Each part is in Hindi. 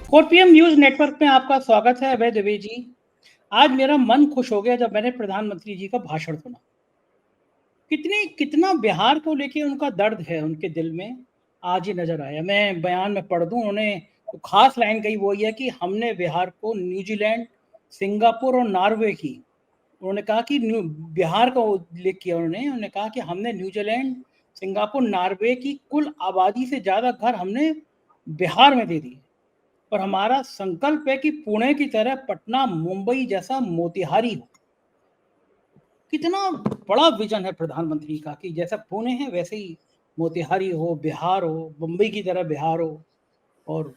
4PM न्यूज नेटवर्क में आपका स्वागत है अभय द्विवेदी जी। आज मेरा मन खुश हो गया जब मैंने प्रधानमंत्री जी का भाषण सुना। कितना बिहार को लेके उनका दर्द है उनके दिल में, आज ही नजर आया। मैं बयान में पढ़ दूं, उन्होंने तो खास लाइन कही वो ये है कि हमने बिहार को न्यूजीलैंड, सिंगापुर और नॉर्वे की, उन्होंने कहा कि बिहार का उल्लेख किया। उन्होंने कहा कि हमने न्यूजीलैंड, सिंगापुर, नॉर्वे की कुल आबादी से ज्यादा घर हमने बिहार में दे दिए। और हमारा संकल्प है कि पुणे की तरह पटना, मुंबई जैसा मोतिहारी हो। कितना बड़ा विजन है प्रधानमंत्री का कि जैसा पुणे है वैसे ही मोतिहारी हो, बिहार हो, मुंबई की तरह बिहार हो। और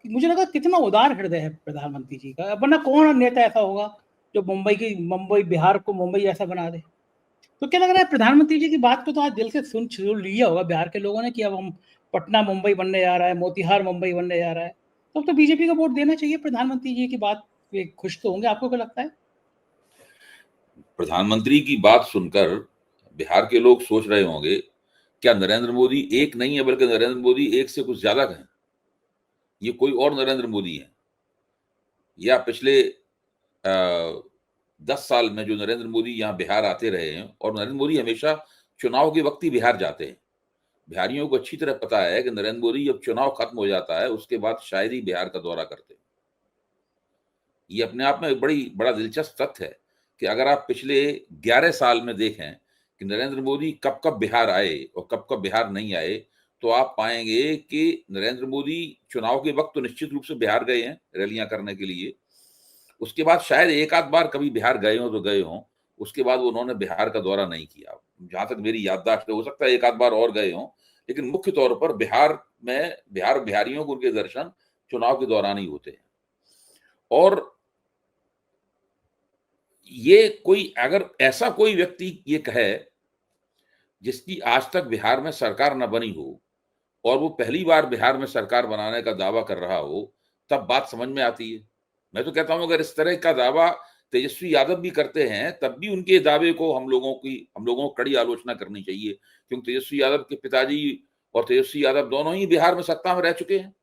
मुझे लगा कितना उदार हृदय है प्रधानमंत्री जी का, वरना कौन नेता ऐसा होगा जो मुंबई बिहार को मुंबई जैसा बना दे। तो क्या लग रहा है, प्रधानमंत्री जी की बात को तो आज दिल से सुन लिया होगा बिहार के लोगों ने कि अब हम पटना मुंबई बनने जा रहा है, मोतिहार मुंबई बनने जा रहा है। तो बीजेपी का वोट देना चाहिए प्रधानमंत्री जी की बात पे। खुश तो होंगे, आपको क्या लगता है? प्रधानमंत्री की बात सुनकर बिहार के लोग सोच रहे होंगे, क्या नरेंद्र मोदी एक नहीं है बल्कि नरेंद्र मोदी एक से कुछ ज्यादा हैं? ये कोई और नरेंद्र मोदी है या पिछले 10 साल में जो नरेंद्र मोदी यहाँ बिहार आते रहे हैं? और नरेंद्र मोदी हमेशा चुनाव के वक्त ही बिहार जाते हैं। बिहारियों को अच्छी तरह पता है कि नरेंद्र मोदी जब चुनाव खत्म हो जाता है उसके बाद शायद ही बिहार का दौरा करते हैं। ये अपने आप में बड़ा दिलचस्प तथ्य है कि अगर आप पिछले 11 साल में देखें कि नरेंद्र मोदी कब कब बिहार आए और कब कब बिहार नहीं आए, तो आप पाएंगे कि नरेंद्र मोदी चुनाव के वक्त तो निश्चित रूप से बिहार गए हैं रैलियां करने के लिए। उसके बाद शायद एक आध बार कभी बिहार गए हों तो गए हों, उसके बाद उन्होंने बिहार का दौरा नहीं किया। जहां तक मेरी याददाश्त है, हो सकता है एक आध बार और गए हों, लेकिन मुख्य तौर पर बिहारियों को उनके दर्शन चुनाव के दौरान ही होते हैं। और ये कोई अगर ऐसा कोई व्यक्ति ये कहे जिसकी आज तक बिहार में सरकार न बनी हो और वो पहली बार बिहार में सरकार बनाने का दावा कर रहा हो, तब बात समझ में आती है। मैं तो कहता हूं अगर इस तरह का दावा तेजस्वी यादव भी करते हैं तब भी उनके दावे को हम लोगों को कड़ी आलोचना करनी चाहिए, क्योंकि तेजस्वी यादव के पिताजी और तेजस्वी यादव दोनों ही बिहार में सत्ता में रह चुके हैं।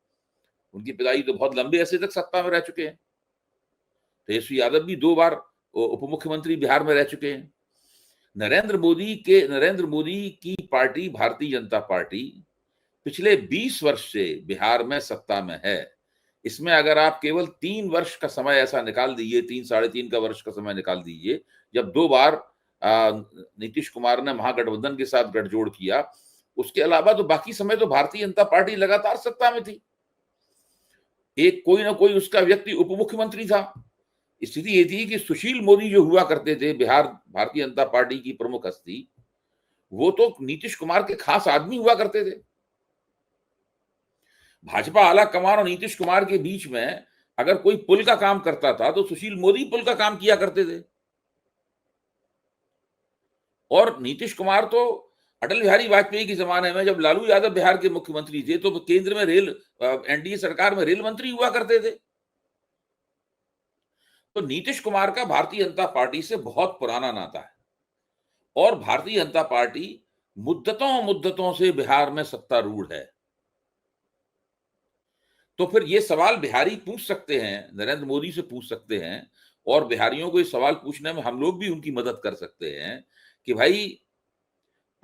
उनके पिताजी तो बहुत लंबे अरसे तक सत्ता में रह चुके हैं। तेजस्वी यादव भी 2 बार उप मुख्यमंत्री बिहार में रह चुके हैं। नरेंद्र मोदी की पार्टी भारतीय जनता पार्टी पिछले 20 वर्ष से बिहार में सत्ता में है। इसमें अगर आप केवल 3 वर्ष का समय ऐसा निकाल दीजिए, 3 साढ़े 3 का वर्ष का समय निकाल दीजिए, जब 2 बार नीतीश कुमार ने महागठबंधन के साथ गठजोड़ किया, उसके अलावा तो बाकी समय तो भारतीय जनता पार्टी लगातार सत्ता में थी। एक कोई ना कोई उसका व्यक्ति उप मुख्यमंत्री था। स्थिति ये थी कि सुशील मोदी जो हुआ करते थे बिहार भारतीय जनता पार्टी की प्रमुख हस्ती, वो तो नीतीश कुमार के खास आदमी हुआ करते थे। भाजपा आला कमान और नीतीश कुमार के बीच में अगर कोई पुल का काम करता था तो सुशील मोदी पुल का काम किया करते थे। और नीतीश कुमार तो अटल बिहारी वाजपेयी के जमाने में जब लालू यादव बिहार के मुख्यमंत्री थे तो केंद्र में एनडीए सरकार में रेल मंत्री हुआ करते थे। तो नीतीश कुमार का भारतीय जनता पार्टी से बहुत पुराना नाता है और भारतीय जनता पार्टी मुद्दतों से बिहार में सत्तारूढ़ है। तो फिर ये सवाल बिहारी पूछ सकते हैं, नरेंद्र मोदी से पूछ सकते हैं, और बिहारियों को ये सवाल पूछने में हम लोग भी उनकी मदद कर सकते हैं कि भाई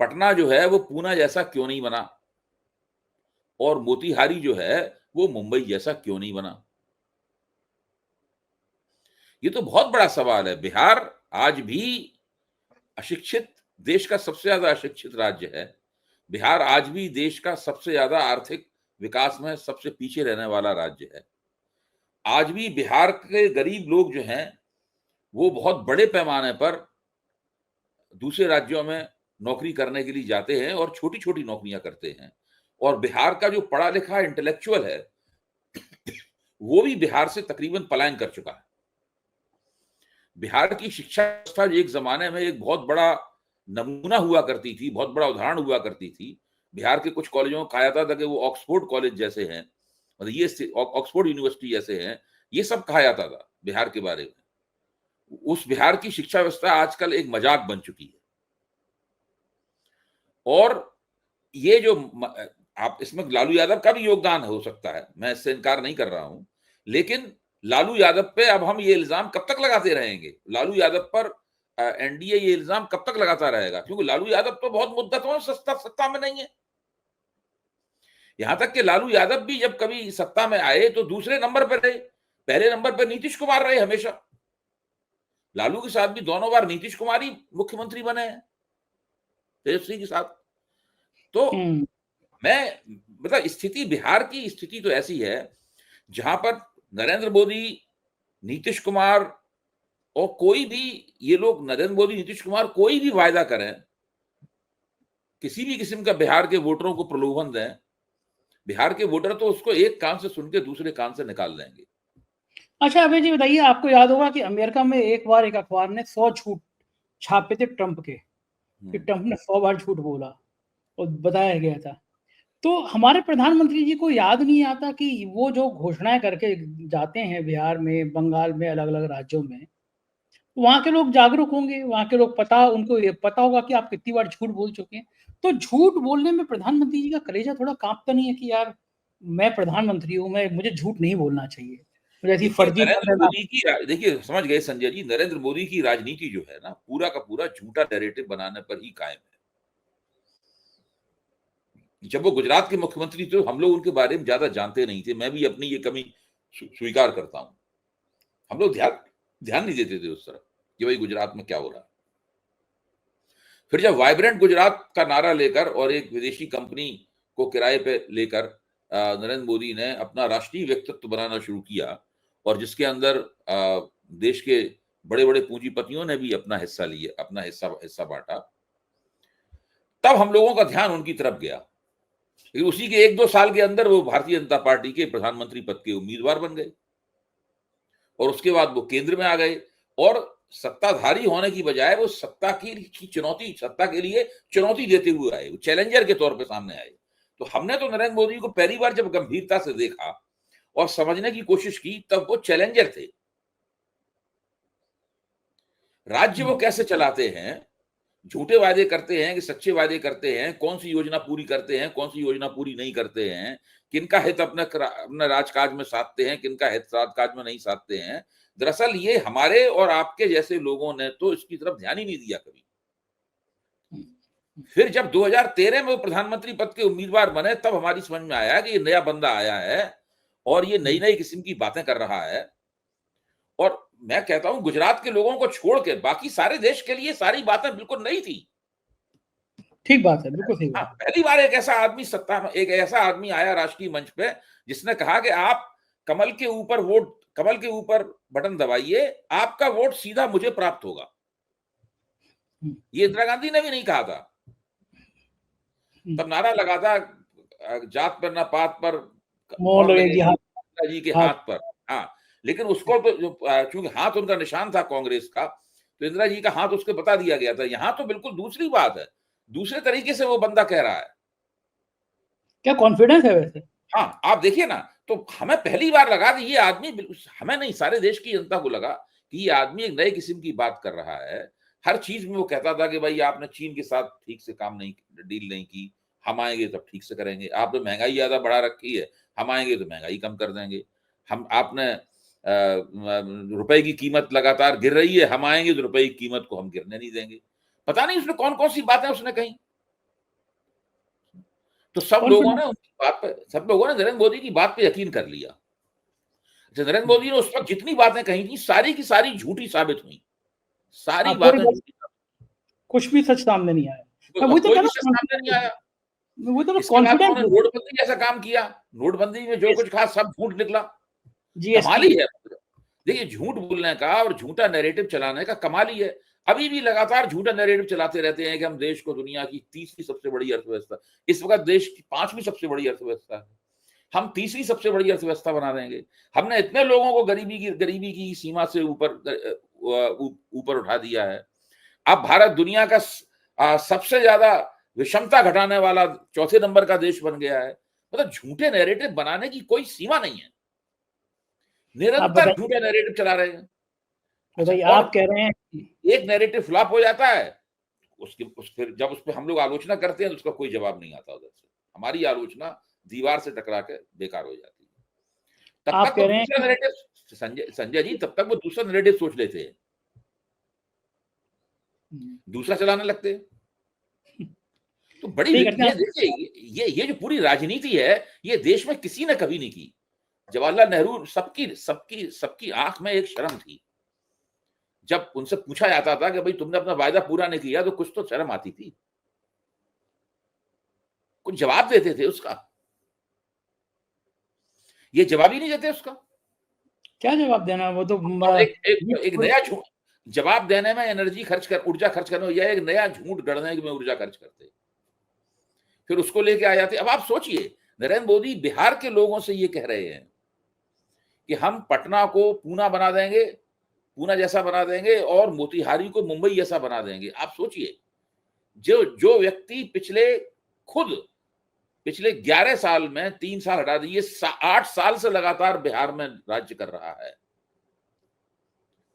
पटना जो है वो पूना जैसा क्यों नहीं बना और मोतिहारी जो है वो मुंबई जैसा क्यों नहीं बना। ये तो बहुत बड़ा सवाल है। बिहार आज भी अशिक्षित, देश का सबसे ज्यादा अशिक्षित राज्य है। बिहार आज भी देश का सबसे ज्यादा आर्थिक विकास में सबसे पीछे रहने वाला राज्य है। आज भी बिहार के गरीब लोग जो हैं वो बहुत बड़े पैमाने पर दूसरे राज्यों में नौकरी करने के लिए जाते हैं और छोटी छोटी नौकरियां करते हैं। और बिहार का जो पढ़ा लिखा इंटेलेक्चुअल है वो भी बिहार से तकरीबन पलायन कर चुका है। बिहार की शिक्षा व्यवस्था जो एक जमाने में एक बहुत बड़ा नमूना हुआ करती थी, बहुत बड़ा उदाहरण हुआ करती थी। बिहार के कुछ कॉलेजों को कहा जाता था कि वो ऑक्सफोर्ड कॉलेज जैसे हैं, मतलब ये ऑक्सफोर्ड यूनिवर्सिटी जैसे हैं, ये सब कहा जाता था बिहार के बारे में। उस बिहार की शिक्षा व्यवस्था आजकल एक मजाक बन चुकी है। और ये जो आप इसमें लालू यादव का भी योगदान हो सकता है, मैं इससे इनकार नहीं कर रहा हूं, लेकिन लालू यादव पे अब हम ये इल्जाम कब तक लगाते रहेंगे? लालू यादव पर एनडीए ये इल्जाम कब तक लगाता रहेगा? क्योंकि लालू यादव तो बहुत मुद्दतों से सत्ता में नहीं है। यहां तक कि लालू यादव भी जब कभी सत्ता में आए तो दूसरे नंबर पर रहे, पहले नंबर पर नीतीश कुमार रहे हमेशा। लालू के साथ भी दोनों बार नीतीश कुमार ही मुख्यमंत्री बने हैं तेजस्वी के साथ। तो मैं मतलब स्थिति, बिहार की स्थिति तो ऐसी है जहां पर नरेंद्र मोदी, नीतीश कुमार और कोई भी, ये लोग नरेंद्र मोदी, नीतीश कुमार कोई भी वायदा करें, किसी भी किस्म का बिहार के वोटरों को प्रलोभन दें, बिहार के वोटर तो उसको एक कान से सुन के दूसरे कान से निकाल देंगे। अच्छा अभय जी बताइए, आपको याद होगा कि अमेरिका में एक बार एक अखबार ने 100 झूठ छापे थे ट्रंप के, कि ट्रंप ने 100 बार झूठ बोला और बताया गया था। तो हमारे प्रधानमंत्री जी को याद नहीं आता कि वो जो घोषणाएं करके जाते हैं बिहार में, बंगाल में, अलग अलग राज्यों में, वहां के लोग जागरूक होंगे, वहां के लोग उनको ये पता होगा कि आप कितनी बार झूठ बोल चुके हैं। तो झूठ बोलने में प्रधानमंत्री जी का कलेजा थोड़ा कांपता नहीं है कि यार मैं प्रधानमंत्री हूँ, मुझे झूठ नहीं बोलना चाहिए, मुझे ऐसी देखिए फर्जी नरेंद्र खबरें। मोदी की देखिए समझ गए संजय जी, नरेंद्र मोदी की राजनीति जो है ना, पूरा का पूरा झूठा नैरेटिव बनाने पर ही कायम है। जब वो गुजरात के मुख्यमंत्री थे हम लोग उनके बारे में ज्यादा जानते नहीं थे, मैं भी अपनी ये कमी स्वीकार करता हूं। हम लोग ध्यान नहीं देते थे उस तरफ कि भाई गुजरात में क्या हो रहा है। फिर जब वाइब्रेंट गुजरात का नारा लेकर और एक विदेशी कंपनी को किराए पे लेकर नरेंद्र मोदी ने अपना राष्ट्रीय व्यक्तित्व बनाना शुरू किया, और जिसके अंदर देश के बड़े बड़े पूंजीपतियों ने भी अपना हिस्सा लिए, अपना हिस्सा बांटा, तब हम लोगों का ध्यान उनकी तरफ गया। लेकिन उसी के 1-2 साल के अंदर वो भारतीय जनता पार्टी के प्रधानमंत्री पद के उम्मीदवार बन गए, और उसके बाद वो केंद्र में आ गए, और सत्ताधारी होने की बजाय वो सत्ता के लिए चुनौती देते हुए आए, वो चैलेंजर के तौर पे सामने आए। तो हमने तो नरेंद्र मोदी को पहली बार जब गंभीरता से देखा और समझने की कोशिश की, तब वो चैलेंजर थे। राज्य वो कैसे चलाते हैं, झूठे वादे करते हैं कि सच्चे वादे करते हैं, कौन सी योजना पूरी करते हैं, कौन सी योजना पूरी नहीं करते हैं, किनका हित अपना राजकाज में साधते हैं, किनका हित राजकाज में नहीं साधते हैं। दरअसल ये हमारे और आपके जैसे लोगों ने तो इसकी तरफ ध्यान ही नहीं दिया कभी। फिर जब 2013 में वो प्रधानमंत्री पद के उम्मीदवार बने, तब हमारी समझ में आया कि ये नया बंदा आया है और ये नई नई किस्म की बातें कर रहा है। और मैं कहता हूं गुजरात के लोगों को छोड़ के बाकी सारे देश के लिए सारी बातें बिल्कुल नई थी। ठीक बात है, बिल्कुल सही हाँ, बात। पहली बार एक ऐसा आदमी आया राष्ट्रीय मंच पे जिसने कहा कि आप कमल के ऊपर बटन दबाइए, आपका वोट सीधा मुझे प्राप्त होगा। ये इंदिरा गांधी ने भी नहीं कहा था। तब नारा लगा था जात पर ना पात पर मोहर लगेगी इंदिरा जी के हाथ पर। हाँ, लेकिन उसको तो चूंकि हाथ उनका निशान था कांग्रेस का, तो इंदिरा जी का हाथ उसको बता दिया गया था। यहाँ तो बिल्कुल दूसरी बात है, दूसरे तरीके से वो बंदा कह रहा है। क्या कॉन्फिडेंस है वैसे। हाँ, आप देखिए ना, तो हमें पहली बार लगा कि ये आदमी, हमें नहीं सारे देश की जनता को लगा कि ये आदमी एक नए किस्म की बात कर रहा है। हर चीज में वो कहता था कि भाई आपने चीन के साथ ठीक से डील नहीं की, हम आएंगे तब ठीक से करेंगे। आपने महंगाई ज्यादा बढ़ा रखी है, हम आएंगे तो महंगाई कम कर देंगे। आपने रुपए की कीमत लगातार गिर रही है, हम आएंगे तो रुपए की कीमत को हम गिरने नहीं देंगे। पता नहीं उसने कौन कौन सी बातें उसने कही। तो सब लोगों ने नरेंद्र मोदी की बात पे यकीन कर लिया। नरेंद्र मोदी ने उस वक्त जितनी बातें कही थी सारी की सारी झूठी साबित हुई, सारी बातें झूठी। कुछ भी सच सामने नहीं आया। कोई भी सच सामने नहीं आया। इसके बाद उन्होंने नोटबंदी जैसा काम किया, नोटबंदी में जो कुछ कहा सब झूठ निकला। कमाल ही है। देखिए, झूठ बोलने का और झूठा नैरेटिव चलाने का कमाल ही है। अभी भी लगातार झूठा नैरेटिव चलाते रहते हैं कि हम देश को दुनिया की तीसरी सबसे बड़ी अर्थव्यवस्था, इस वक्त देश की 5वीं सबसे बड़ी अर्थव्यवस्था है, हम तीसरी सबसे बड़ी अर्थव्यवस्था बना देंगे। हमने इतने लोगों को गरीबी की सीमा से ऊपर उठा दिया है। अब भारत दुनिया का सबसे ज्यादा विषमता घटाने वाला 4थे नंबर का देश बन गया है। मतलब झूठे नैरेटिव बनाने की कोई सीमा नहीं है, निरंतर झूठा नैरेटिव चला रहे हैं। तो भाई आप कह रहे हैं एक नैरेटिव फ्लॉप हो जाता है, फिर जब उस पर हम लोग आलोचना करते हैं तो उसका कोई जवाब नहीं आता उधर से। हमारी आलोचना दीवार से टकरा के बेकार हो जाती है। तब आप तक वो कह रहे हैं दूसरा नैरेटिव, संजय जी, तब तक वो दूसरा नैरेटिव सोच लेते हैं, दूसरा चलाने लगते हैं। तो बड़ी ठीक है ये देखिए, ये जो पूरी राजनीति है, ये देश में किसी ने कभी नहीं की। जवाहरलाल नेहरू, सबकी सबकी सबकी आंख में एक शर्म थी। जब उनसे पूछा जाता था कि भाई तुमने अपना वायदा पूरा नहीं किया, तो कुछ तो शर्म आती थी, कुछ जवाब देते थे उसका। ये जवाब ही नहीं देते उसका। क्या जवाब देना, वो तो और एक नया झूठ जवाब देने में एनर्जी खर्च कर, ऊर्जा खर्च करने, या एक नया झूठ गढ़ने में ऊर्जा खर्च करते, फिर उसको लेके आ जाते। अब आप सोचिए, नरेंद्र मोदी बिहार के लोगों से ये कह रहे हैं कि हम पटना को पूना बना देंगे, पूना जैसा बना देंगे, और मोतिहारी को मुंबई जैसा बना देंगे। आप सोचिए, जो व्यक्ति पिछले 11 साल में 3 साल हटा दिए, 8 साल से लगातार बिहार में राज्य कर रहा है,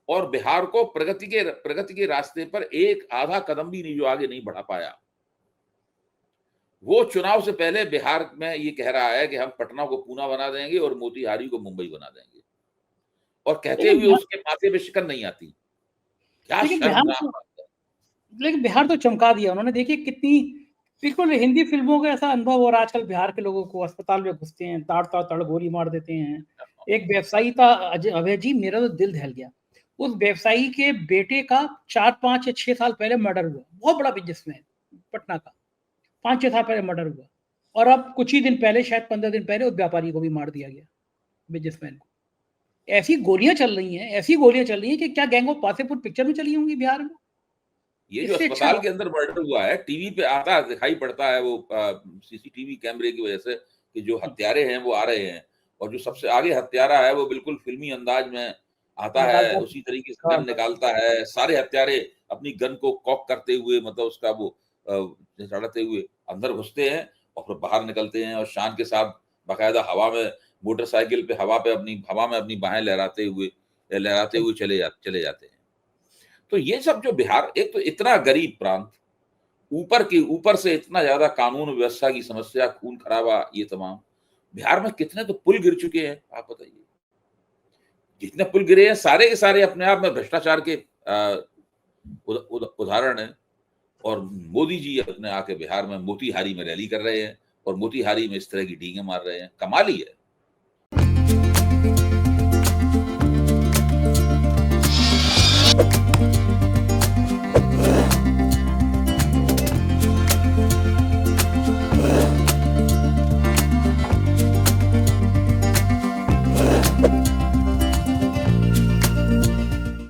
और बिहार को प्रगति के रास्ते पर एक आधा कदम भी नहीं, जो आगे नहीं बढ़ा पाया, वो चुनाव से पहले बिहार में ये कह रहा है कि हम पटना को पूना बना देंगे और मोतिहारी को मुंबई बना देंगे, और कहते हुए उसके माथे पे शिकन नहीं आती। क्या शर्मनाक बात है। लेकिन बिहार तो चमका दिया उन्होंने। देखिए कितनी, बिल्कुल हिंदी फिल्मों का ऐसा अनुभव हो रहा है आजकल बिहार के लोगों को। अस्पताल में घुसते हैं, ताड़ ताड़ तड़ गोली मार देते हैं। एक व्यवसायी था अभय जी, मेरा तो दिल दहल गया। उस व्यवसायी के बेटे का 4, 5 या 6 साल पहले मर्डर हुआ। बहुत बड़ा बिजनेसमैन पटना का, 5-6 साल पहले मर्डर हुआ। और अब कुछ ही दिन पहले, शायद 15 दिन पहले, उस व्यापारी को भी मार दिया गया, बिजनेसमैन को। ऐसी गोलियां चल रही हैं, ऐसी गोलियां चल रही हैं कि क्या गैंग ऑफ वासेपुर पिक्चर में चली होंगी बिहार में। ये जो अस्पताल के अंदर मर्डर हुआ है, टीवी पे आता दिखाई पड़ता है, वो सीसीटीवी कैमरे की वजह से, कि जो हत्यारे हैं वो आ रहे हैं, और जो सबसे आगे हत्यारा है वो बिल्कुल फिल्मी अंदाज में आता है, उसी तरीके से गन निकालता है। सारे हत्यारे अपनी गन को कॉक करते हुए, मतलब उसका वो चढ़ाते हुए अंदर घुसते हैं, और फिर बाहर निकलते हैं, और शान के साथ बाकायदा हवा में, मोटरसाइकिल पे हवा में अपनी बाहें लहराते हुए चले जाते हैं। तो ये सब जो बिहार, एक तो इतना गरीब प्रांत, ऊपर से इतना ज्यादा कानून व्यवस्था की समस्या, खून खराबा, ये तमाम। बिहार में कितने तो पुल गिर चुके हैं, आप बताइए। जितने पुल गिरे हैं, सारे के सारे अपने आप में भ्रष्टाचार के उदाहरण है। और मोदी जी अपने आके बिहार में मोतिहारी में रैली कर रहे हैं, और मोतिहारी में इस तरह की डींगे मार रहे हैं। कमाल ही है।